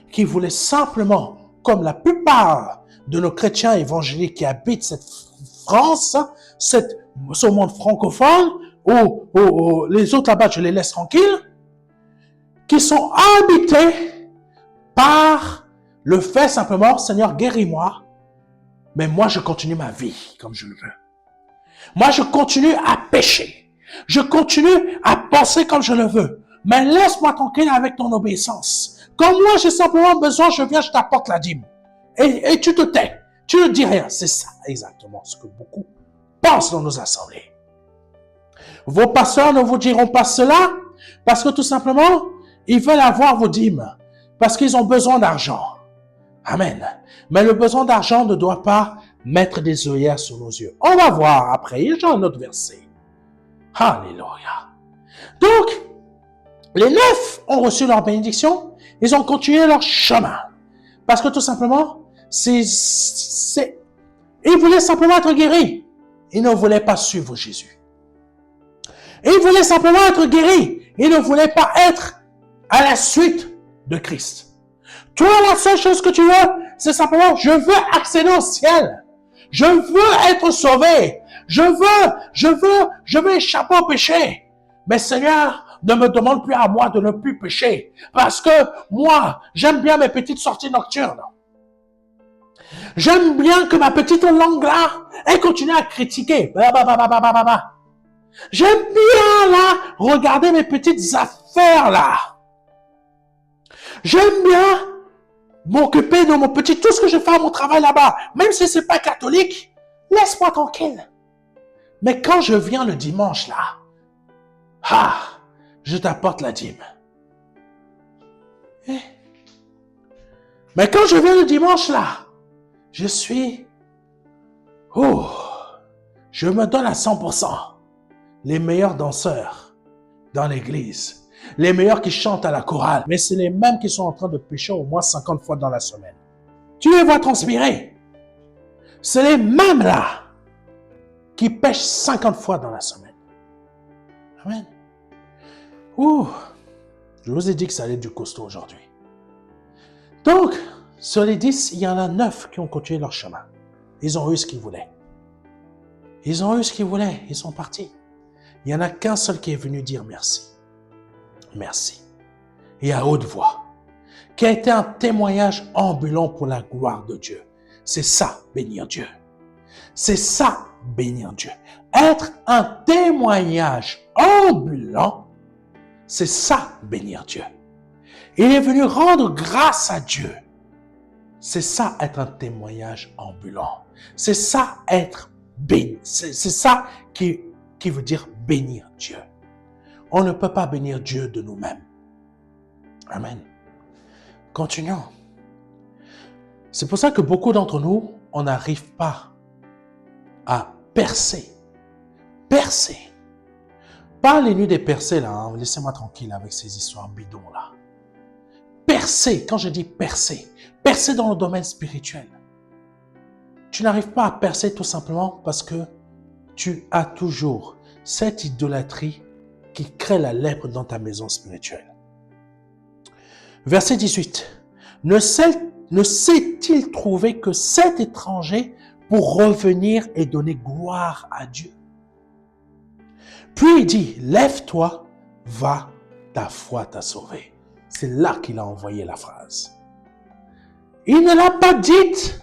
qui voulaient simplement, comme la plupart de nos chrétiens évangéliques qui habitent cette France, ce monde francophone, ou les autres là-bas, je les laisse tranquilles, qui sont habités par le fait simplement, Seigneur, guéris-moi, mais moi je continue ma vie comme je le veux. Moi je continue à pécher. Je continue à penser comme je le veux. Mais laisse-moi tranquille avec ton obéissance. Comme moi j'ai simplement besoin, je viens, je t'apporte la dîme. Et tu te tais. Tu ne dis rien. C'est ça exactement ce que beaucoup pensent dans nos assemblées. Vos pasteurs ne vous diront pas cela parce que tout simplement, ils veulent avoir vos dîmes. Parce qu'ils ont besoin d'argent. Amen. Mais le besoin d'argent ne doit pas mettre des œillères sur nos yeux. On va voir après. Il y a un autre verset. Alléluia. Donc, les 9 ont reçu leur bénédiction, ils ont continué leur chemin. Parce que tout simplement, ils voulaient simplement être guéris. Ils ne voulaient pas suivre Jésus. Ils voulaient simplement être guéris. Ils ne voulaient pas être à la suite de Christ. Toi, la seule chose que tu veux, c'est simplement, je veux accéder au ciel. Je veux être sauvé. Je veux échapper au péché. Mais Seigneur, ne me demande plus à moi de ne plus pécher. Parce que moi, j'aime bien mes petites sorties nocturnes. J'aime bien que ma petite langue là, elle continue à critiquer. J'aime bien là, regarder mes petites affaires là. J'aime bien m'occuper de mon petit, tout ce que je fais à mon travail là-bas. Même si c'est pas catholique, laisse-moi tranquille. Mais quand je viens le dimanche là, je t'apporte la dîme. Mais quand je viens le dimanche là, je me donne à 100%. Les meilleurs danseurs dans l'église, les meilleurs qui chantent à la chorale, mais c'est les mêmes qui sont en train de pécher au moins 50 fois dans la semaine. Tu les vois transpirer. C'est les mêmes là qui pêchent 50 fois dans la semaine. Amen. Je vous ai dit que ça allait être du costaud aujourd'hui. Donc, sur les 10, il y en a 9 qui ont continué leur chemin. Ils ont eu ce qu'ils voulaient. Ils ont eu ce qu'ils voulaient. Ils sont partis. Il n'y en a qu'un seul qui est venu dire merci. Merci. Et à haute voix. Qui a été un témoignage ambulant pour la gloire de Dieu. C'est ça, bénir Dieu. C'est ça, bénir Dieu. Être un témoignage ambulant, c'est ça, bénir Dieu. Il est venu rendre grâce à Dieu. C'est ça, être un témoignage ambulant. C'est ça, être béni. C'est ça qui veut dire bénir Dieu. On ne peut pas bénir Dieu de nous-mêmes. Amen. Continuons. C'est pour ça que beaucoup d'entre nous, on n'arrive pas à percer. Percer. Pas les nuits des percées là, hein. Laissez-moi tranquille avec ces histoires bidons là. Percer, quand je dis percer, percer dans le domaine spirituel. Tu n'arrives pas à percer tout simplement parce que tu as toujours cette idolâtrie qui crée la lèpre dans ta maison spirituelle. Verset 18. Ne s'est-il trouvé que 7 étrangers pour revenir et donner gloire à Dieu? Puis il dit, lève-toi, va, ta foi t'a sauvé. C'est là qu'il a envoyé la phrase. Il ne l'a pas dite,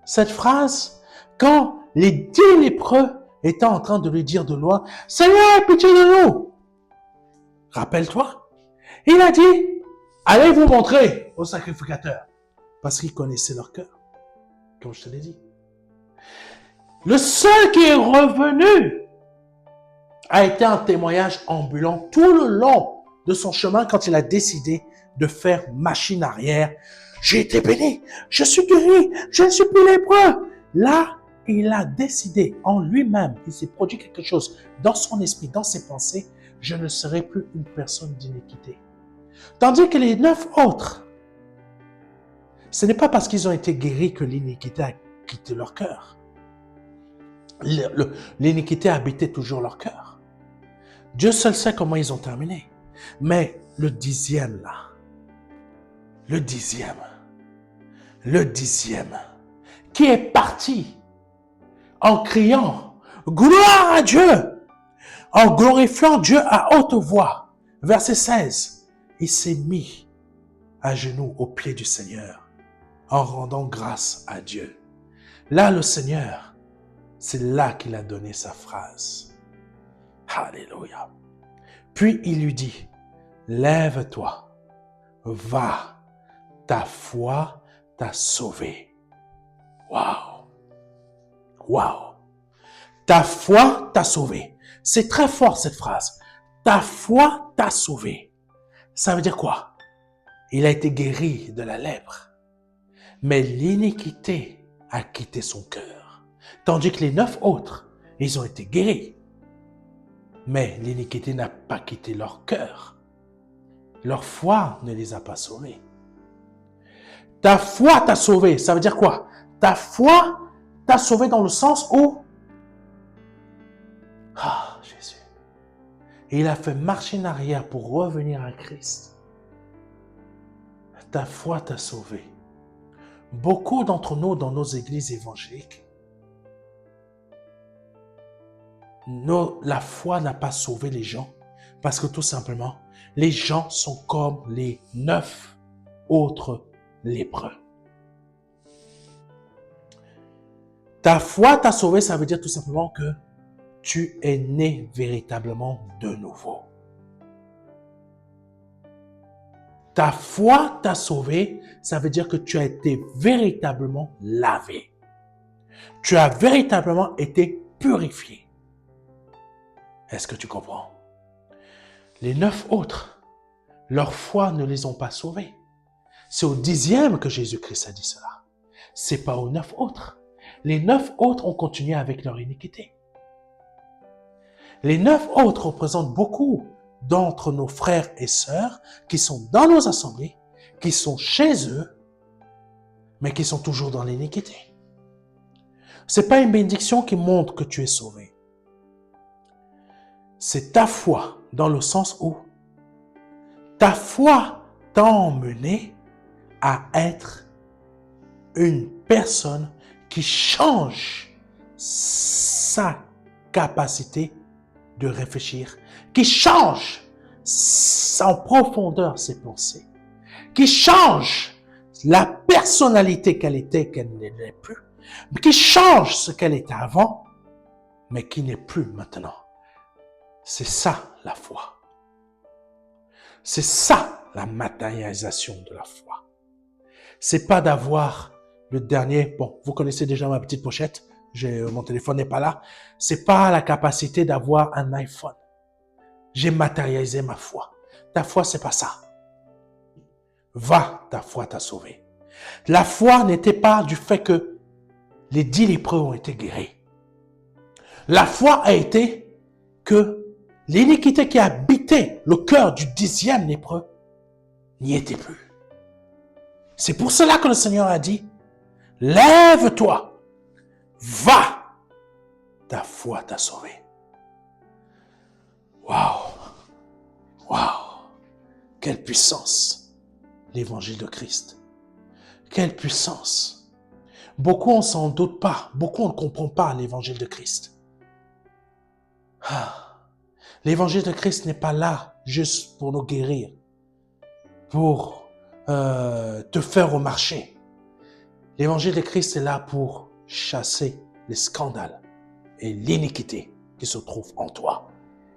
cette phrase, quand les 10 lépreux étaient en train de lui dire de loin, « Seigneur, pitié de nous !» Rappelle-toi, il a dit, « Allez vous montrer au sacrificateur. » Parce qu'il connaissait leur cœur, comme je te l'ai dit. Le seul qui est revenu a été un témoignage ambulant tout le long de son chemin quand il a décidé de faire machine arrière. J'ai été béni, je suis guéri, je ne suis plus lépreux. Là, il a décidé en lui-même, il s'est produit quelque chose dans son esprit, dans ses pensées, je ne serai plus une personne d'iniquité. Tandis que les 9 autres, ce n'est pas parce qu'ils ont été guéris que l'iniquité a quitté leur cœur. L'iniquité habitait toujours leur cœur. Dieu seul sait comment ils ont terminé. Mais le 10e là, le dixième, qui est parti en criant « Gloire à Dieu !» en glorifiant Dieu à haute voix. Verset 16, il s'est mis à genoux aux pieds du Seigneur en rendant grâce à Dieu. Là, le Seigneur, c'est là qu'il a donné sa phrase. Alléluia. Puis il lui dit, lève-toi, va, ta foi t'a sauvé. Waouh! Waouh! Ta foi t'a sauvé. C'est très fort cette phrase. Ta foi t'a sauvé. Ça veut dire quoi? Il a été guéri de la lèpre. Mais l'iniquité a quitté son cœur. Tandis que les 9 autres, ils ont été guéris. Mais l'iniquité n'a pas quitté leur cœur. Leur foi ne les a pas sauvés. Ta foi t'a sauvé. Ça veut dire quoi? Ta foi t'a sauvé dans le sens où... Ah, Jésus. Et il a fait marche en arrière pour revenir à Christ. Ta foi t'a sauvé. Beaucoup d'entre nous dans nos églises évangéliques, la foi n'a pas sauvé les gens parce que tout simplement, les gens sont comme les 9 autres lépreux. Ta foi t'a sauvé, ça veut dire tout simplement que tu es né véritablement de nouveau. Ta foi t'a sauvé, ça veut dire que tu as été véritablement lavé. Tu as véritablement été purifié. Est-ce que tu comprends? Les 9 autres, leur foi ne les ont pas sauvés. C'est au 10e que Jésus-Christ a dit cela. C'est pas aux 9 autres. Les 9 autres ont continué avec leur iniquité. Les 9 autres représentent beaucoup d'entre nos frères et sœurs qui sont dans nos assemblées, qui sont chez eux, mais qui sont toujours dans l'iniquité. C'est pas une bénédiction qui montre que tu es sauvé. C'est ta foi, dans le sens où ta foi t'a emmené à être une personne qui change sa capacité de réfléchir, qui change en profondeur ses pensées, qui change la personnalité qu'elle était, qu'elle n'est plus, qui change ce qu'elle était avant, mais qui n'est plus maintenant. C'est ça la foi. C'est ça la matérialisation de la foi. C'est pas d'avoir le dernier, bon, vous connaissez déjà ma petite pochette, mon téléphone n'est pas là. C'est pas la capacité d'avoir un iPhone. J'ai matérialisé ma foi. Ta foi, c'est pas ça. Va, ta foi t'a sauvé. La foi n'était pas du fait que les 10 lépreux ont été guéris. La foi a été que l'iniquité qui habitait le cœur du 10e lépreux n'y était plus. C'est pour cela que le Seigneur a dit, lève-toi, va, ta foi t'a sauvé. Waouh, waouh, quelle puissance, l'évangile de Christ. Quelle puissance. Beaucoup on s'en doute pas, beaucoup on ne comprend pas l'évangile de Christ. L'évangile de Christ n'est pas là juste pour nous guérir, pour te faire remarcher. L'évangile de Christ est là pour chasser les scandales et l'iniquité qui se trouvent en toi.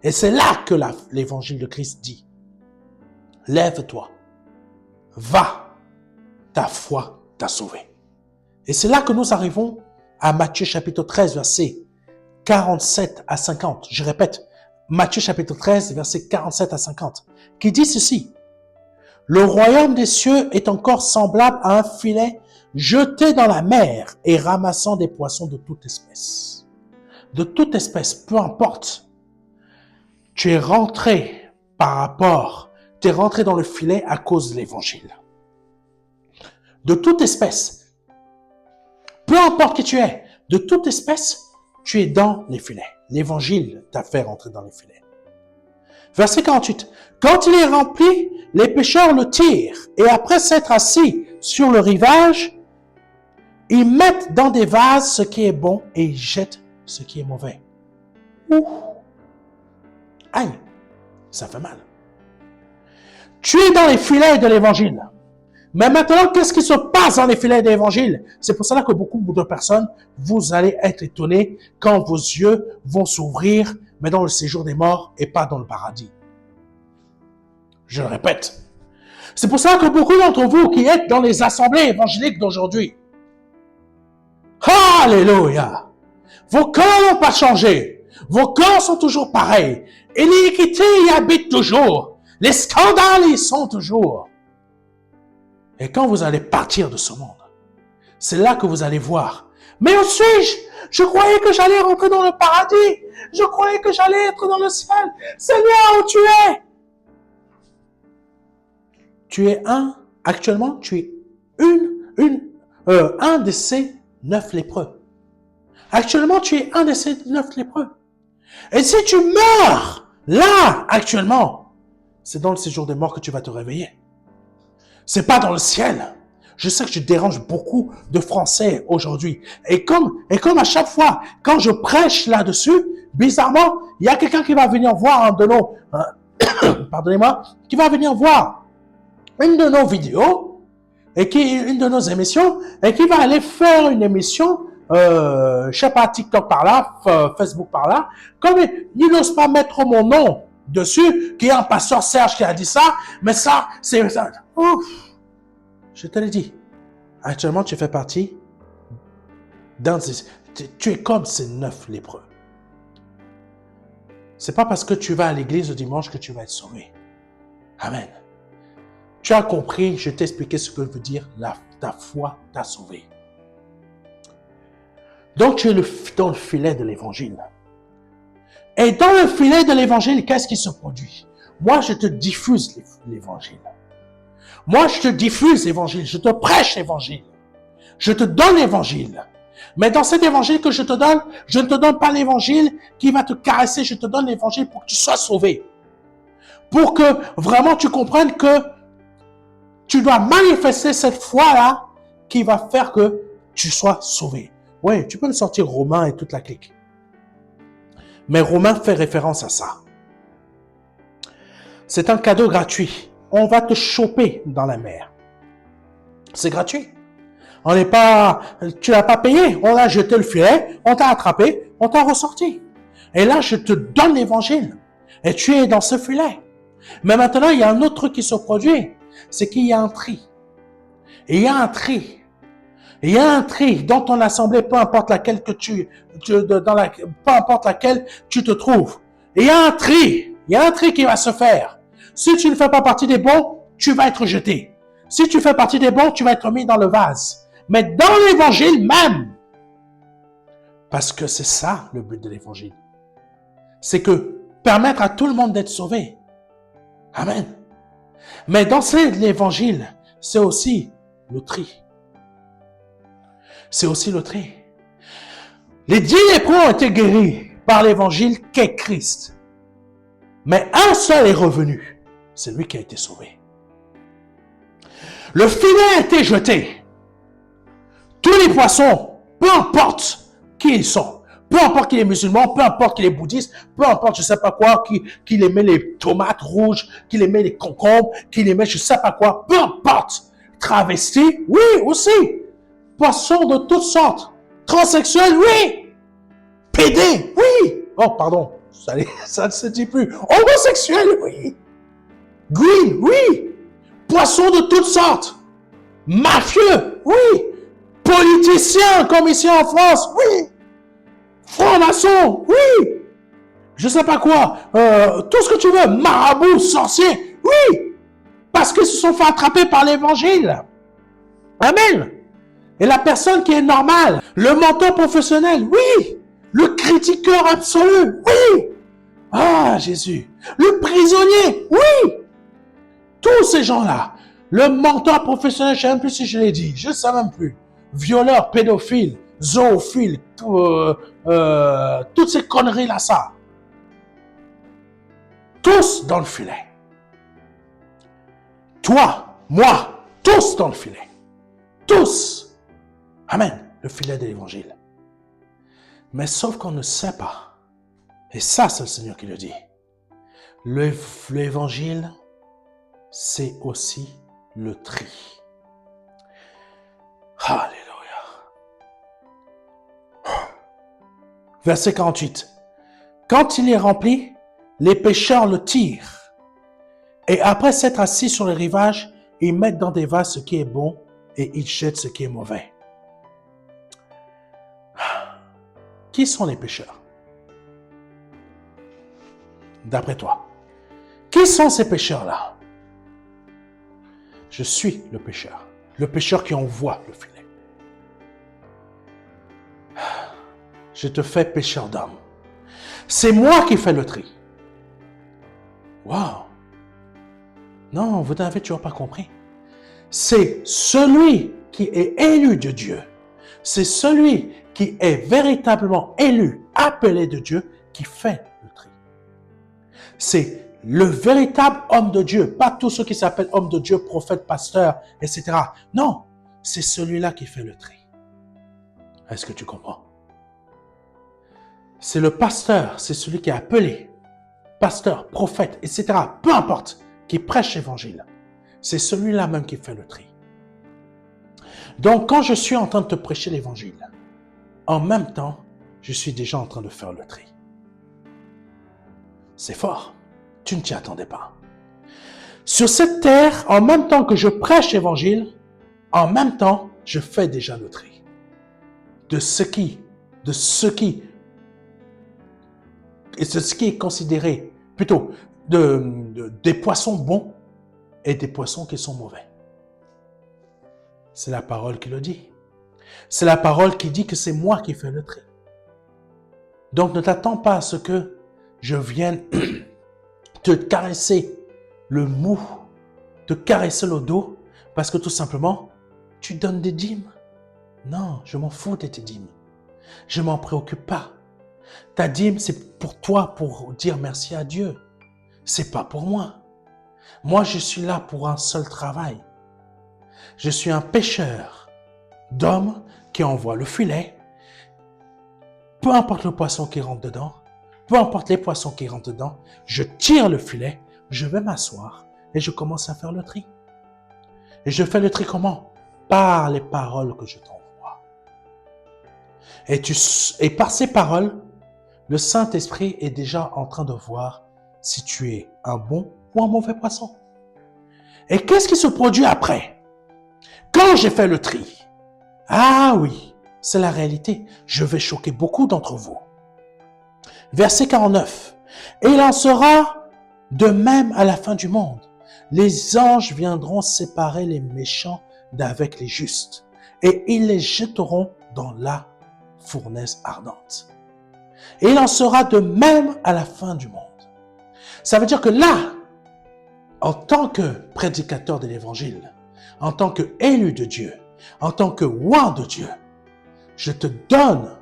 Et c'est là que l'évangile de Christ dit, lève-toi, va, ta foi t'a sauvé. Et c'est là que nous arrivons à Matthieu chapitre 13, versets 47 à 50. Je répète, Matthieu chapitre 13, versets 47 à 50, qui dit ceci. Le royaume des cieux est encore semblable à un filet jeté dans la mer et ramassant des poissons de toute espèce. De toute espèce, peu importe. Tu es rentré tu es rentré dans le filet à cause de l'évangile. De toute espèce, peu importe qui tu es, de toute espèce, tu es dans les filets. L'évangile t'a fait rentrer dans les filets. Verset 48. Quand il est rempli, les pêcheurs le tirent et après s'être assis sur le rivage, ils mettent dans des vases ce qui est bon et ils jettent ce qui est mauvais. Ouh! Aïe! Ça fait mal. Tu es dans les filets de l'évangile. Mais maintenant, qu'est-ce qui se passe dans les filets de l'évangile? C'est pour cela que beaucoup de personnes, vous allez être étonnés quand vos yeux vont s'ouvrir, mais dans le séjour des morts et pas dans le paradis. Je le répète. C'est pour cela que beaucoup d'entre vous qui êtes dans les assemblées évangéliques d'aujourd'hui, alléluia, vos cœurs n'ont pas changé. Vos cœurs sont toujours pareils. Et l'iniquité y habite toujours. Les scandales y sont toujours. Et quand vous allez partir de ce monde, c'est là que vous allez voir Mais où suis-je? Je croyais que j'allais rentrer dans le paradis. Je croyais que j'allais être dans le ciel. Seigneur, où tu es? Tu es actuellement, tu es un de ces 9 lépreux. Actuellement, tu es un de ces 9 lépreux. Et si tu meurs, là, actuellement, c'est dans le séjour des morts que tu vas te réveiller. C'est pas dans le ciel. Je sais que je dérange beaucoup de Français aujourd'hui. Et comme à chaque fois, quand je prêche là-dessus, bizarrement, il y a quelqu'un qui va venir voir un de nos, pardonnez-moi, qui va venir voir une de nos vidéos, une de nos émissions, et qui va aller faire une émission, je sais pas, TikTok par là, Facebook par là, comme il n'ose pas mettre mon nom dessus, qui est un pasteur Serge qui a dit ça, mais ça, c'est ça. Ouf. Je te l'ai dit. Actuellement, tu fais partie tu es comme ces 9 lépreux. C'est pas parce que tu vas à l'église le dimanche que tu vas être sauvé. Amen. Tu as compris, je t'ai expliqué ce que veut dire ta foi t'a sauvé. Donc, tu es dans le filet de l'évangile. Et dans le filet de l'évangile, qu'est-ce qui se produit? Moi, je te diffuse l'évangile. Moi, je te diffuse l'évangile, je te prêche l'évangile. Je te donne l'évangile. Mais dans cet évangile que je ne te donne pas l'évangile qui va te caresser, je te donne l'évangile pour que tu sois sauvé. Pour que vraiment tu comprennes que tu dois manifester cette foi-là qui va faire que tu sois sauvé. Oui, tu peux me sortir Romain et toute la clique. Mais Romain fait référence à ça. C'est un cadeau gratuit. On va te choper dans la mer. C'est gratuit. Tu n'as pas payé. On a jeté le filet, on t'a attrapé, on t'a ressorti. Et là, je te donne l'évangile. Et tu es dans ce filet. Mais maintenant, il y a un autre truc qui se produit. C'est qu'il y a un tri. Et il y a un tri. Il y a un tri dans ton assemblée, peu importe laquelle peu importe laquelle tu te trouves. Et il y a un tri. Il y a un tri qui va se faire. Si tu ne fais pas partie des bons, tu vas être jeté. Si tu fais partie des bons, tu vas être mis dans le vase. Mais dans l'évangile même, parce que c'est ça le but de l'évangile, c'est que permettre à tout le monde d'être sauvé. Amen. Mais dans l'évangile, c'est aussi le tri. C'est aussi le tri. Les 10 lépreux ont été guéris par l'évangile qu'est Christ. Mais un seul est revenu. C'est lui qui a été sauvé. Le filet a été jeté. Tous les poissons, peu importe qui ils sont, peu importe qu'il est musulman, peu importe qu'il est bouddhiste, peu importe je ne sais pas quoi, qu'il aimait les tomates rouges, qu'il aimait les concombres, qu'il aimait je ne sais pas quoi, peu importe, travesti, oui aussi, poissons de toutes sortes, transsexuels, oui, pédé, oui, oh pardon, ça ne se dit plus, homosexuel, oui, green, oui, poissons de toutes sortes, mafieux, oui, politiciens comme ici en France, oui, franc-maçon, oui, je sais pas quoi, tout ce que tu veux, marabout, sorcier, oui, parce qu'ils se sont fait attraper par l'évangile. Amen. Et la personne qui est normale, le mentor professionnel, oui, le critiqueur absolu, oui, ah Jésus, le prisonnier, oui, tous ces gens-là, le mentor professionnel, je ne sais même plus si je l'ai dit, je ne sais même plus, violeur, pédophile, zoophile, toutes ces conneries-là, ça. Tous dans le filet. Toi, moi, tous dans le filet. Tous. Amen. Le filet de l'évangile. Mais sauf qu'on ne sait pas. Et ça, c'est le Seigneur qui le dit. L'évangile, c'est aussi le tri. Alléluia. Verset 48. Quand il est rempli, les pêcheurs le tirent. Et après s'être assis sur le rivage, ils mettent dans des vases ce qui est bon et ils jettent ce qui est mauvais. Qui sont les pêcheurs? D'après toi. Qui sont ces pêcheurs-là? Je suis le pêcheur qui envoie le filet. je te fais pécheur d'homme. C'est moi qui fais le tri. Wow! Non, vous n'avez toujours pas compris. C'est celui qui est élu de Dieu. C'est celui qui est véritablement élu, appelé de Dieu, qui fait le tri. C'est le véritable homme de Dieu, pas tous ceux qui s'appellent homme de Dieu, prophète, pasteur, etc. Non, c'est celui-là qui fait le tri. Est-ce que tu comprends? C'est le pasteur, c'est celui qui est appelé, pasteur, prophète, etc. Peu importe, qui prêche l'évangile. C'est celui-là même qui fait le tri. Donc, quand je suis en train de te prêcher l'évangile, en même temps, je suis déjà en train de faire le tri. C'est fort. Tu ne t'y attendais pas. Sur cette terre, en même temps que je prêche l'évangile, en même temps, je fais déjà le tri. De ce qui est considéré, plutôt, des poissons bons et des poissons qui sont mauvais. C'est la parole qui le dit. C'est la parole qui dit que c'est moi qui fais le tri. Donc ne t'attends pas à ce que je vienne te caresser le mou, te caresser le dos, parce que tout simplement, tu donnes des dîmes. Non, je m'en fous de tes dîmes. Je m'en préoccupe pas. Ta dîme, c'est pour toi, pour dire merci à Dieu. C'est pas pour moi. Moi, je suis là pour un seul travail. Je suis un pêcheur d'hommes qui envoie le filet. Peu importe le poisson qui rentre dedans, peu importe les poissons qui rentrent dedans, je tire le filet, je vais m'asseoir et je commence à faire le tri. Et je fais le tri comment? Par les paroles que je t'envoie. Et par ces paroles, le Saint-Esprit est déjà en train de voir si tu es un bon ou un mauvais poisson. Et qu'est-ce qui se produit après? Quand j'ai fait le tri, ah oui, c'est la réalité. Je vais choquer beaucoup d'entre vous. Verset 49. Et il en sera de même à la fin du monde. Les anges viendront séparer les méchants d'avec les justes, et ils les jetteront dans la fournaise ardente. Et il en sera de même à la fin du monde. Ça veut dire que là, en tant que prédicateur de l'évangile, en tant que élu de Dieu, en tant que roi de Dieu, je te donne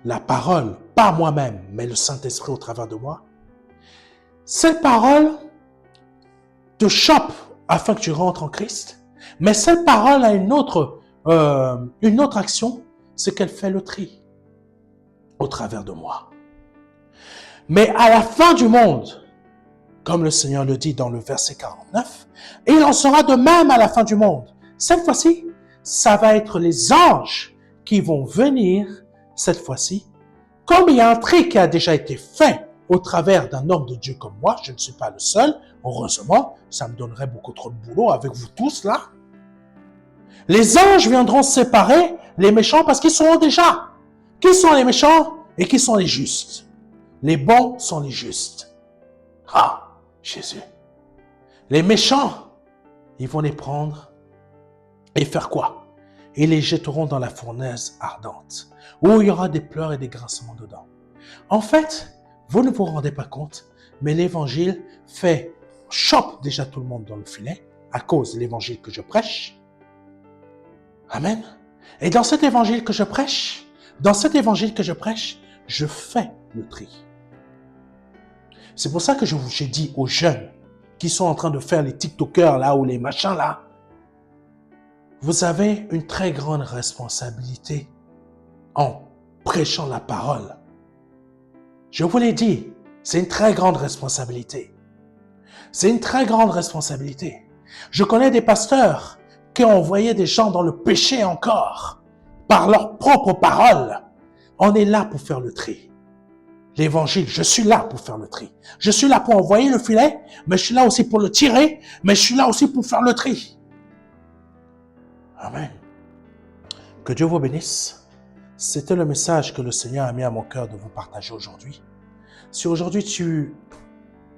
la parole, pas moi-même, mais le Saint-Esprit au travers de moi. Cette parole te chope afin que tu rentres en Christ, mais cette parole a une autre action, c'est qu'elle fait le tri au travers de moi. Mais à la fin du monde, comme le Seigneur le dit dans le verset 49, et il en sera de même à la fin du monde. Cette fois-ci, ça va être les anges qui vont venir, cette fois-ci, comme il y a un tri qui a déjà été fait au travers d'un homme de Dieu comme moi, je ne suis pas le seul, heureusement, ça me donnerait beaucoup trop de boulot avec vous tous là. Les anges viendront séparer les méchants parce qu'ils sont déjà. Qui sont les méchants et qui sont les justes? Les bons sont les justes. Ah, Jésus. Les méchants, ils vont les prendre et faire quoi? Ils les jetteront dans la fournaise ardente, où il y aura des pleurs et des grincements dedans. En fait, vous ne vous rendez pas compte, mais l'évangile chope déjà tout le monde dans le filet à cause de l'évangile que je prêche. Amen. Et dans cet évangile que je prêche, je fais le tri. C'est pour ça que j'ai dit aux jeunes qui sont en train de faire les TikTokers là ou les machins là, vous avez une très grande responsabilité en prêchant la parole. Je vous l'ai dit, c'est une très grande responsabilité. C'est une très grande responsabilité. Je connais des pasteurs qui ont envoyé des gens dans le péché encore, par leurs propres paroles. On est là pour faire le tri. L'évangile, je suis là pour faire le tri. Je suis là pour envoyer le filet, mais je suis là aussi pour le tirer, mais je suis là aussi pour faire le tri. Amen. Que Dieu vous bénisse. C'était le message que le Seigneur a mis à mon cœur de vous partager aujourd'hui. Si aujourd'hui tu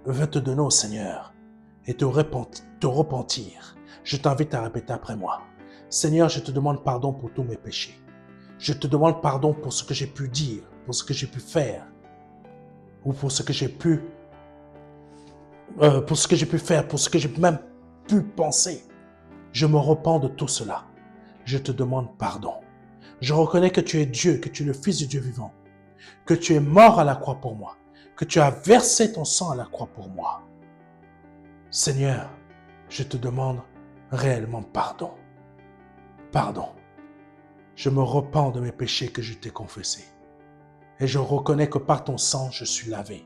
veux te donner au Seigneur et te repentir, je t'invite à répéter après moi. Seigneur, je te demande pardon pour tous mes péchés. Je te demande pardon pour ce que j'ai pu dire, pour ce que j'ai pu faire, ou pour ce que j'ai pu, pour ce que j'ai même pu penser. Je me repens de tout cela. Je te demande pardon. Je reconnais que tu es Dieu, que tu es le Fils de Dieu vivant, que tu es mort à la croix pour moi, que tu as versé ton sang à la croix pour moi. Seigneur, je te demande réellement pardon. Pardon. Je me repens de mes péchés que je t'ai confessés. Et je reconnais que par ton sang, je suis lavé.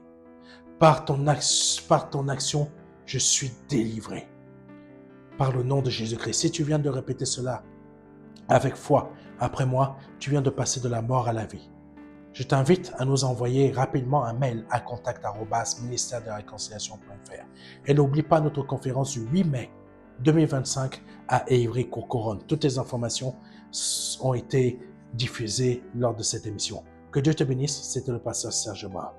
Par ton action, je suis délivré. Par le nom de Jésus-Christ. Si tu viens de répéter cela avec foi après moi, tu viens de passer de la mort à la vie. Je t'invite à nous envoyer rapidement un mail à contact@ministère-de-la-réconciliation.fr. Et n'oublie pas notre conférence du 8 mai 2025 à Évry-Courcouronne. Toutes les informations ont été diffusées lors de cette émission. Que Dieu te bénisse, c'était le pasteur Serge Morin.